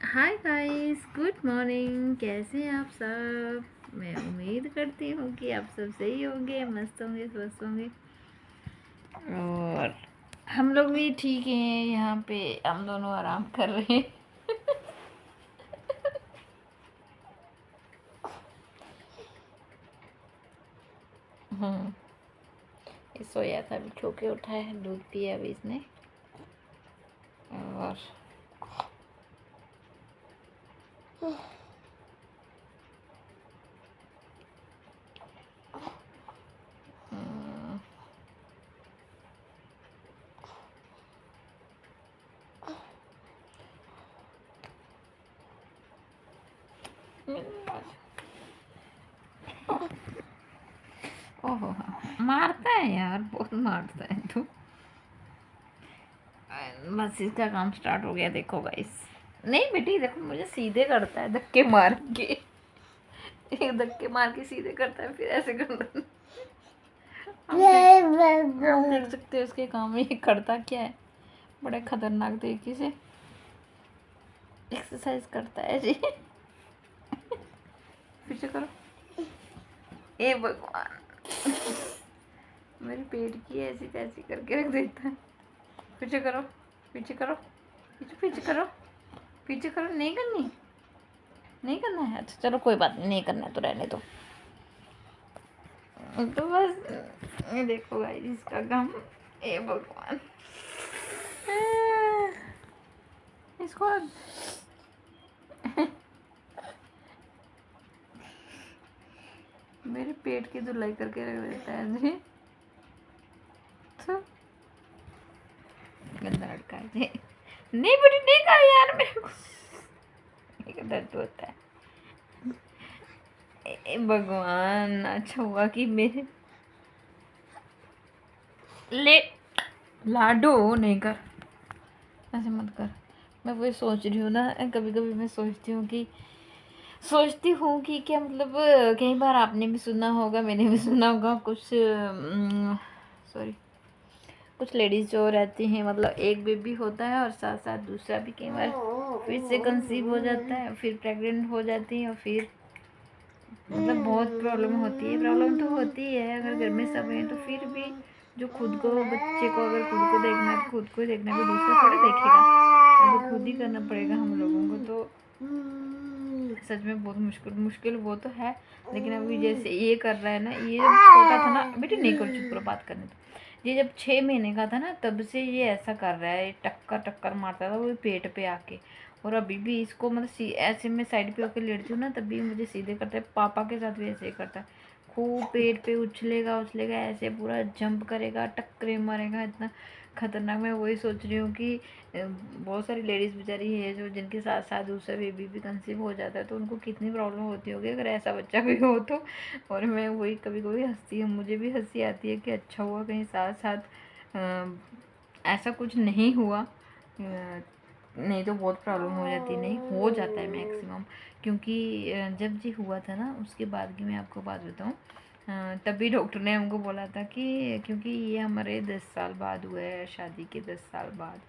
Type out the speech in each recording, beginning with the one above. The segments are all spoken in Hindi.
Hi guys, good morning. कैसे हैं आप सब? मैं उम्मीद करती हूँ कि आप सब सही होंगे, मस्त होंगे, स्वस्थ होंगे। और हम लोग भी ठीक हैं। यहाँ पे हम दोनों आराम कर रहे हैं। हम्म ये सोया था, अभी सो के उठा है, दूध पिया अभी इसने। और ओहो, मारता है यार, बहुत मारता है तो। बस इसका काम स्टार्ट हो गया, देखो गाइस। नहीं बेटी, देखो मुझे सीधे करता है, धक्के मार के। एक धक्के मार के सीधे करता है, फिर ऐसे करता है। आप देख सकते हो इसके काम, ये करता क्या है। बड़े खतरनाक तरीके से एक्सरसाइज करता है जी। पीछे करो। ए भगवान, मेरे पेट की ऐसी तैसी करके रख देता है। पीछे करो, पीछे करो, पीछे पीछे करो, पीछे करो। नहीं करनी, नहीं करना है। अच्छा चलो कोई बात नहीं, नहीं करना है तो रहने दो। तो बस ये देखो गाइस, इसका काम। ए भगवान, इसको मेरे पेट की धुलाई करके रख देता है जी। तो गंदा लड़का है जी। नहीं बेटी, नहीं कर यार, मेरे को एक दर्द होता है। ए भगवान, अच्छा हुआ कि मेरे ले लाडो नहीं कर, ऐसे मत कर। मैं वही सोच रही हूँ ना, कभी कभी मैं सोचती हूँ कि क्या मतलब, कई बार आपने भी सुना होगा, मैंने भी सुना होगा, कुछ सॉरी, कुछ लेडीज जो रहती हैं, मतलब एक बेबी होता है और साथ साथ दूसरा भी कई बार फिर से कंसीव हो जाता है, फिर प्रेग्नेंट हो जाती हैं, और फिर मतलब बहुत प्रॉब्लम होती है। प्रॉब्लम तो होती है, अगर घर में सब हैं तो फिर भी जो खुद को, बच्चे को अगर खुद को देखना है तो खुद को ही देखना है, कोई दूसरा थोड़ी देखेगा। और तो खुद ही करना पड़ेगा हम लोगों को। तो सच में बहुत मुश्किल मुश्किल वो तो है। लेकिन अभी जैसे ये कर रहा है ना, ये जब छोटा था ना, बेटी नहीं कर, चुप करो, बात करने दो। ये जब 6 महीने का था ना, तब से ये ऐसा कर रहा है, टक्कर टक्कर मारता था वो पेट पे आके। और अभी भी इसको मतलब ऐसे में साइड पे होकर लेटती हूँ ना, तब भी मुझे सीधे करता है। पापा के साथ भी ऐसे ही करता है, खूब पेट पे उछलेगा उछलेगा, ऐसे पूरा जंप करेगा, टक्करे मारेगा, इतना खतरनाक। मैं वही सोच रही हूँ कि बहुत सारी लेडीज़ बेचारी है जो, जिनके साथ साथ दूसरा बेबी भी कंसीव हो जाता है, तो उनको कितनी प्रॉब्लम होती होगी अगर ऐसा बच्चा कोई हो तो। और मैं वही कभी कभी हंसती हूँ, मुझे भी हंसी आती है कि अच्छा हुआ कहीं साथ साथ ऐसा कुछ नहीं हुआ। नहीं तो बहुत प्रॉब्लम हो जाती है, नहीं हो जाता है मैक्सिमम। क्योंकि जब जी हुआ था ना, उसके बाद की मैं आपको बात बताऊँ, तभी डॉक्टर ने हमको बोला था कि क्योंकि ये हमारे 10 साल बाद हुआ है, शादी के 10 साल बाद।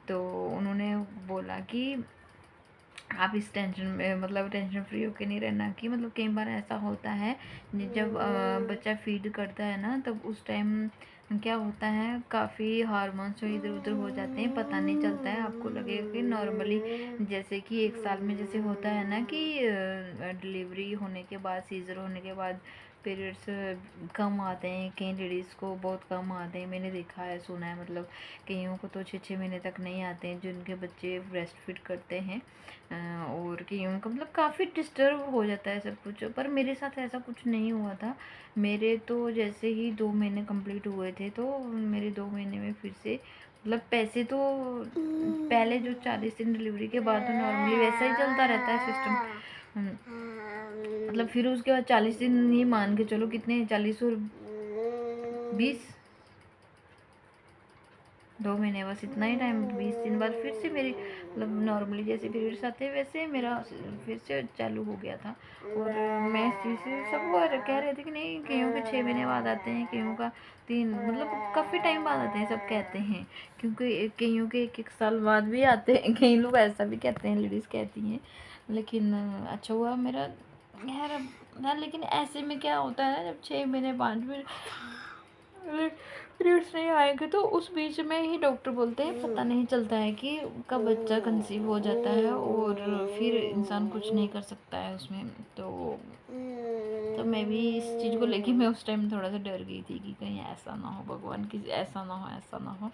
तो उन्होंने बोला कि आप इस टेंशन में, मतलब टेंशन फ्री होके नहीं रहना, कि मतलब कई बार ऐसा होता है जब बच्चा फीड करता है ना, तब उस टाइम क्या होता है, काफ़ी हार्मोन्स जो इधर उधर हो जाते हैं, पता नहीं चलता है। आपको लगेगा कि नॉर्मली, जैसे कि एक साल में जैसे होता है ना कि डिलीवरी होने के बाद, सीजर होने के बाद पीरियड्स कम आते हैं, कई लेडीज़ को बहुत कम आते हैं, मैंने देखा है, सुना है। मतलब कईयों को तो 6-6 महीने तक नहीं आते हैं, जिनके बच्चे ब्रेस्ट फीड करते हैं। और कईयों का मतलब काफ़ी डिस्टर्ब हो जाता है सब कुछ। पर मेरे साथ ऐसा कुछ नहीं हुआ था। मेरे तो जैसे ही 2 महीने कंप्लीट हुए थे, तो मेरे 2 महीने में फिर से, मतलब पैसे तो पहले जो 40 दिन डिलीवरी के बाद तो नॉर्मली वैसा ही चलता रहता है सिस्टम। मतलब फिर उसके बाद 40 दिन, ये मान के चलो कितने, 40 और 20, 2 महीने बस इतना ही टाइम, 20 दिन बाद फिर से मेरी मतलब नॉर्मली जैसे पीरियड्स आते हैं वैसे मेरा फिर से चालू हो गया था। और मैं इस चीज़ से सब वो कह रहे थे कि नहीं, कईयों के 6 महीने बाद आते हैं, कईयों का 3, मतलब काफ़ी टाइम बाद आते हैं सब कहते हैं, क्योंकि कईयों के 1-1 साल बाद भी आते हैं, कई लोग ऐसा भी कहते हैं, लेडीज़ कहती हैं। लेकिन अच्छा हुआ मेरा यार अब लेकिन ऐसे में क्या होता है ना, जब 6 महीने 5 महीने पीरियड्स नहीं आएंगे तो उस बीच में ही डॉक्टर बोलते हैं पता नहीं चलता है कि कब बच्चा कंसीव हो जाता है और फिर इंसान कुछ नहीं कर सकता है उसमें। तो मैं भी इस चीज़ को लेके मैं उस टाइम थोड़ा सा डर गई थी कि कहीं ऐसा ना हो, भगवान की ऐसा ना हो, ऐसा ना हो।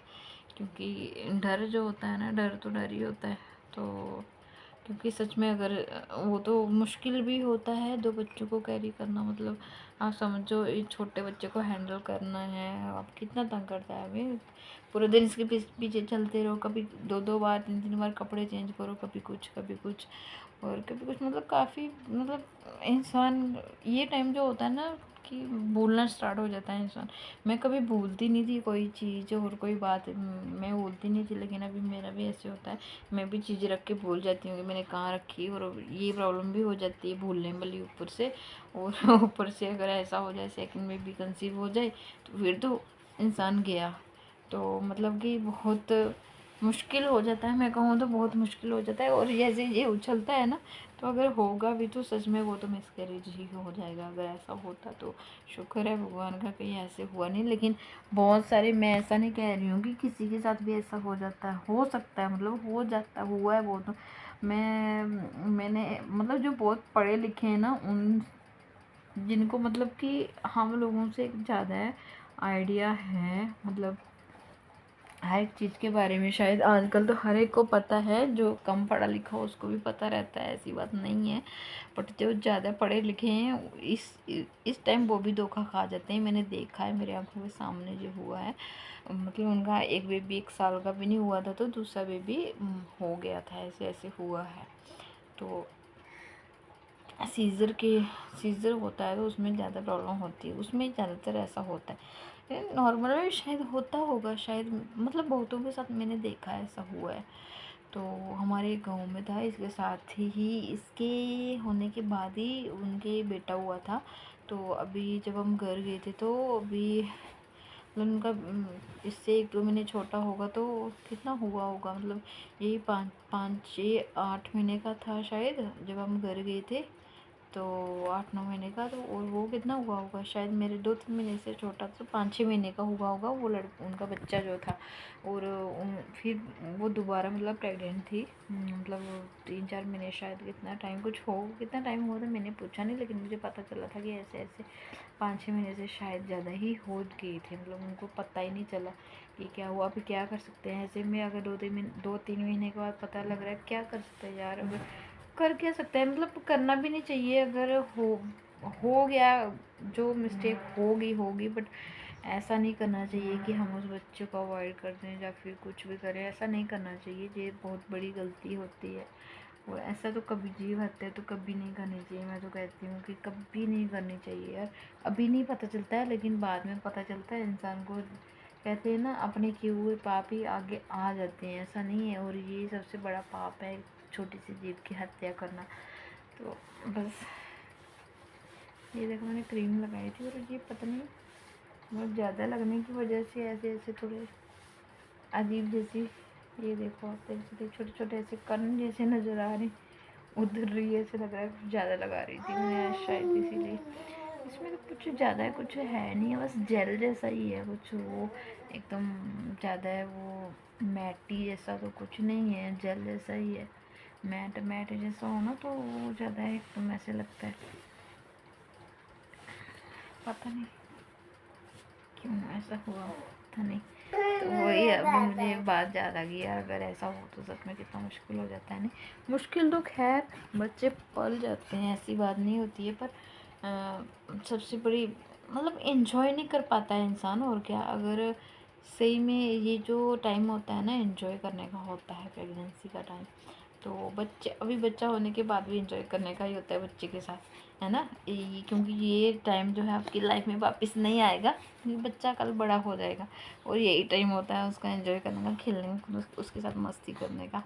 क्योंकि डर जो होता है ना, डर तो डर ही होता है। तो क्योंकि सच में अगर वो तो मुश्किल भी होता है 2 बच्चों को कैरी करना, मतलब आप समझो एक छोटे बच्चे को हैंडल करना है, आप कितना तंग करता है हमें। पूरे दिन इसके पीछे चलते रहो, कभी 2-2 बार 3-3 बार कपड़े चेंज करो, कभी कुछ कभी कुछ और कभी कुछ, मतलब काफ़ी, मतलब इंसान ये टाइम जो होता है ना कि भूलना स्टार्ट हो जाता है इंसान। मैं कभी भूलती नहीं थी कोई चीज़ और कोई बात, मैं भूलती नहीं थी, लेकिन अभी मेरा भी ऐसे होता है, मैं भी चीज़ें रख के भूल जाती हूँ कि मैंने कहाँ रखी, और ये प्रॉब्लम भी हो जाती है भूलने वाली ऊपर से। और ऊपर से अगर ऐसा हो जाए सेकंड में भी कंसीव हो जाए तो फिर तो इंसान गया। तो मतलब कि बहुत मुश्किल हो जाता है, मैं कहूँ तो बहुत मुश्किल हो जाता है। और जैसे ये उछलता है ना, तो अगर होगा भी तो सच में वो तो मिसकैरेज ही हो जाएगा अगर ऐसा होता तो। शुक्र है भगवान का कहीं ऐसे हुआ नहीं, लेकिन बहुत सारे, मैं ऐसा नहीं कह रही हूँ कि किसी के साथ भी ऐसा हो जाता है, हो सकता है, मतलब हो जाता हुआ है वो तो। मैंने मतलब जो बहुत पढ़े लिखे हैं ना, उन जिनको मतलब कि हम लोगों से ज़्यादा है आइडिया है, मतलब हर एक चीज़ के बारे में शायद आजकल तो हर एक को पता है, जो कम पढ़ा लिखा हो उसको भी पता रहता है, ऐसी बात नहीं है। बट जो ज़्यादा पढ़े लिखे हैं इस टाइम वो भी धोखा खा जाते हैं। मैंने देखा है, मेरे आंखों के सामने जो हुआ है, मतलब उनका एक बेबी 1 साल का भी नहीं हुआ था तो दूसरा बेबी हो गया था, ऐसे ऐसे हुआ है। तो सीज़र होता है तो उसमें ज़्यादा प्रॉब्लम होती है, उसमें ज़्यादातर ऐसा होता है। नॉर्मल में शायद होता होगा, शायद मतलब बहुतों के साथ मैंने देखा है ऐसा हुआ है। तो हमारे गांव में था, इसके साथ ही इसके होने के बाद ही उनके बेटा हुआ था। तो अभी जब हम घर गए थे तो अभी मतलब उनका इससे 1-2 महीने छोटा होगा, तो कितना हुआ होगा, मतलब यही 5-6-8 महीने का था शायद जब हम घर गए थे। तो 8-9 महीने का, तो और वो कितना हुआ होगा, शायद मेरे 2-3 महीने से छोटा, तो 5-6 महीने का हुआ होगा वो उनका बच्चा जो था। और फिर वो दोबारा मतलब प्रेग्नेंट थी, मतलब 3-4 महीने शायद, कितना टाइम हुआ था मैंने पूछा नहीं, लेकिन मुझे पता चला था कि ऐसे ऐसे 5-6 महीने से शायद ज़्यादा ही हो गए थे, मतलब उनको पता ही नहीं चला कि क्या हुआ। अभी क्या कर सकते हैं ऐसे में, अगर 2-3 महीने के बाद पता लग रहा है, क्या कर सकते हैं यार। अगर कर क्या सकते हैं, मतलब करना भी नहीं चाहिए, अगर हो गया, जो मिस्टेक होगी होगी, बट ऐसा नहीं करना चाहिए कि हम उस बच्चे को अवॉइड कर दें या फिर कुछ भी करें, ऐसा नहीं करना चाहिए, ये बहुत बड़ी गलती होती है। और ऐसा तो कभी जीव हत्या तो कभी नहीं करनी चाहिए, मैं तो कहती हूँ कि कभी नहीं करनी चाहिए यार। अभी नहीं पता चलता है, लेकिन बाद में पता चलता है इंसान को। कहते हैं ना, अपने किए हुए पाप ही आगे आ जाते हैं, ऐसा नहीं है। और ये सबसे बड़ा पाप है, छोटी सी जीव की हत्या करना। तो बस ये देखो, मैंने क्रीम लगाई थी और ये पता नहीं बहुत ज़्यादा लगने की वजह से ऐसे ऐसे थोड़े अजीब जैसी, ये देखो आप देख सकते, छोटे छोटे ऐसे कण जैसे नज़र आ रहे, उधर रही है, ऐसे लग रहा है कुछ ज़्यादा लगा रही थी मैं शायद, इसीलिए। इसमें तो कुछ ज़्यादा है, कुछ है नहीं है, बस जेल जैसा ही है कुछ, वो एकदम ज़्यादा है वो मैटी जैसा तो कुछ नहीं है, जेल जैसा ही है। मैट मैट जैसा हो ना तो वो ज़्यादा है, एकदम ऐसे लगता है, पता नहीं क्यों ऐसा हुआ, पता नहीं। तो वही अभी मुझे बात याद आ गई यार, अगर ऐसा हो तो सच में कितना मुश्किल हो जाता है। नहीं मुश्किल तो खैर बच्चे पल जाते हैं, ऐसी बात नहीं होती है, पर सबसे बड़ी मतलब एंजॉय नहीं कर पाता है इंसान, और क्या। अगर सही में ये जो टाइम होता है ना, एंजॉय करने का होता है, प्रेगनेंसी का टाइम, तो बच्चे अभी बच्चा होने के बाद भी एंजॉय करने का ही होता है बच्चे के साथ। है ना। क्योंकि ये टाइम जो है आपकी लाइफ में वापस नहीं आएगा, क्योंकि बच्चा कल बड़ा हो जाएगा और यही टाइम होता है उसका एंजॉय करने का, खेलने का, उसके साथ मस्ती करने का।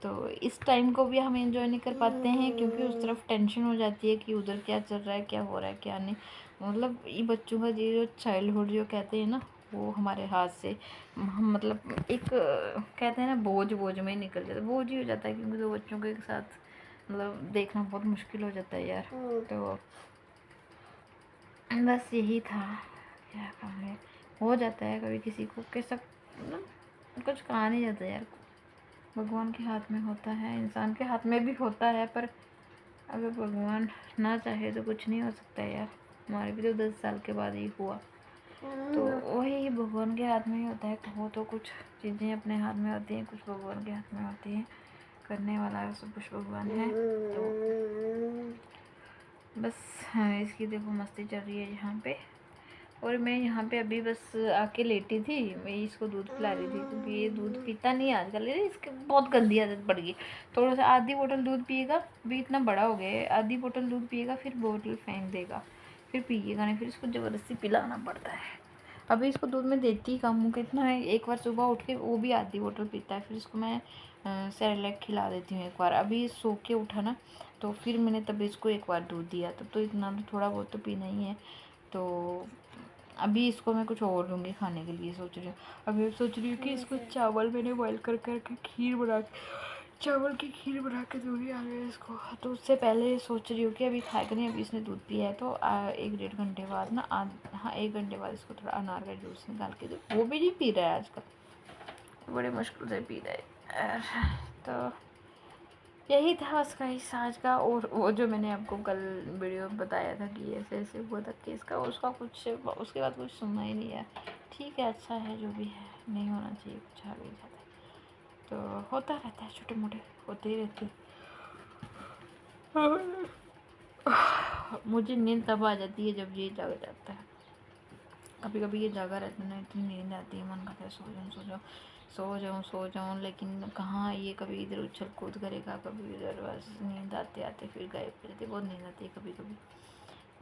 तो इस टाइम को भी हम एंजॉय नहीं कर पाते हैं, क्योंकि उस तरफ टेंशन हो जाती है कि उधर क्या चल रहा है, क्या हो रहा है, क्या नहीं। मतलब ये बच्चों का जो चाइल्डहुड जो कहते हैं ना, वो हमारे हाथ से हम मतलब एक कहते हैं ना बोझ में निकल जाता है, बोझ ही हो जाता है, क्योंकि दो बच्चों के साथ मतलब देखना बहुत मुश्किल हो जाता है यार। तो बस यही था, क्या कहें, हो जाता है कभी किसी को कैसा, मतलब कुछ कहा नहीं जाता यार। भगवान के हाथ में होता है, इंसान के हाथ में भी होता है, पर अगर भगवान ना चाहे तो कुछ नहीं हो सकता यार। हमारे भी तो 10 साल के बाद ही हुआ, तो वही भगवान के हाथ में ही होता है। कहो तो कुछ चीज़ें अपने हाथ में होती हैं, कुछ भगवान के हाथ में होती हैं, करने वाला सब कुछ भगवान है। तो बस हाँ, इसकी देखो मस्ती चल रही है यहाँ पे, और मैं यहाँ पे अभी बस आके लेटी थी, मैं इसको दूध पिला रही थी, क्योंकि ये दूध पीता नहीं है आजकल, इसकी बहुत गंदी आदत पड़ गई। थोड़ा सा आधी बोतल दूध पिएगा, अभी इतना बड़ा हो गया है, आधी बोतल दूध पिएगा फिर बोतल फेंक देगा, फिर पिएगा नहीं, फिर इसको ज़बरदस्ती पिलाना पड़ता है। अभी इसको दूध में देती कम हूँ, कितना है, एक बार सुबह उठ के वो भी आधी बोतल पीता है, फिर इसको मैं सेरेलैक खिला देती हूँ एक बार। अभी सो के उठा ना, तो फिर मैंने तब इसको एक बार दूध दिया, तब तो इतना तो थोड़ा बहुत तो पीना ही है। तो अभी इसको मैं कुछ और दूँगी खाने के लिए सोच रही हूँ। अभी सोच रही हूँ कि इसको चावल मैंने बॉयल कर करके खीर बना के, चावल की खीर बना के दूँगी आगे इसको। तो उससे पहले सोच रही हूँ कि अभी खाएगा नहीं, अभी इसने दूध पिया है तो 1-1.5 घंटे बाद ना हाँ 1 घंटे बाद इसको थोड़ा अनार का जूस निकाल के दो। वो भी नहीं पी रहा है आजकल, बड़े मुश्किल से पी रहा है। तो यही था बस गाइस आज का। और वो जो मैंने आपको कल वीडियो बताया था कि ऐसे ऐसे हुआ था केस का, उसका कुछ उसके बाद कुछ सुनना ही नहीं है। ठीक है, अच्छा है जो भी है, नहीं होना चाहिए कुछ आगे जाता है, तो होता रहता है, छोटे मोटे होते ही रहते हैं। मुझे नींद तब आ जाती है जब ये जाग जाता है। कभी कभी ये जागा रहता है ना, इतनी नींद आती है, मन करता है सो जाऊँ सो जाऊँ सो जाऊँ सो जाऊँ, लेकिन कहाँ, ये कभी इधर उछल कूद करेगा, कभी इधर, बस नींद आते आते फिर गायब हो जाती है, बहुत नींद आती है कभी कभी।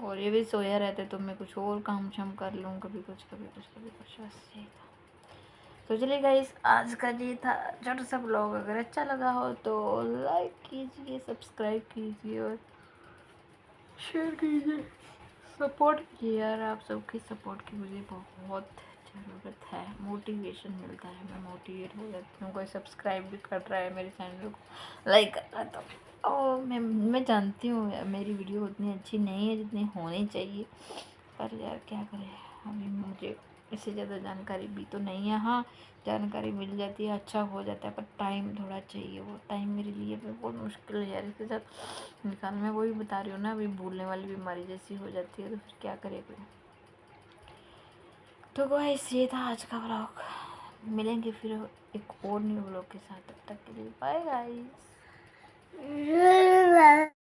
और ये भी सोया रहता है तो मैं कुछ और काम शाम कर लूँ, कभी कुछ कभी कुछ कभी कुछ, बस यही था। तो चलिए गाइस, आज का ये था छोटा सा ब्लॉग। अगर अच्छा लगा हो तो लाइक कीजिए, सब्सक्राइब कीजिए और शेयर कीजिए, सपोर्ट कीजिए यार। आप सबकी सपोर्ट की मुझे बहुत ज़रूरत है, मोटिवेशन मिलता है, मैं मोटिवेट हो जाती हूँ। कोई सब्सक्राइब भी कर रहा है मेरे चैनल को, लाइक कर रहा है, तो मैं जानती हूँ मेरी वीडियो उतनी अच्छी नहीं है जितनी होनी चाहिए, पर यार क्या करें, अभी मुझे इससे ज़्यादा जानकारी भी तो नहीं है। हाँ, जानकारी मिल जाती है, अच्छा हो जाता है, पर टाइम थोड़ा चाहिए, वो टाइम मेरे लिए भी बहुत मुश्किल है यार इसके साथ निकाल। मैं वही बता रही हूँ ना, अभी भूलने वाली बीमारी जैसी हो जाती है, तो फिर क्या करे कोई। तो गाइस, ये था आज का व्लॉग, मिलेंगे फिर एक और न्यू व्लॉग के साथ, तब तक के लिए बाय गाइस।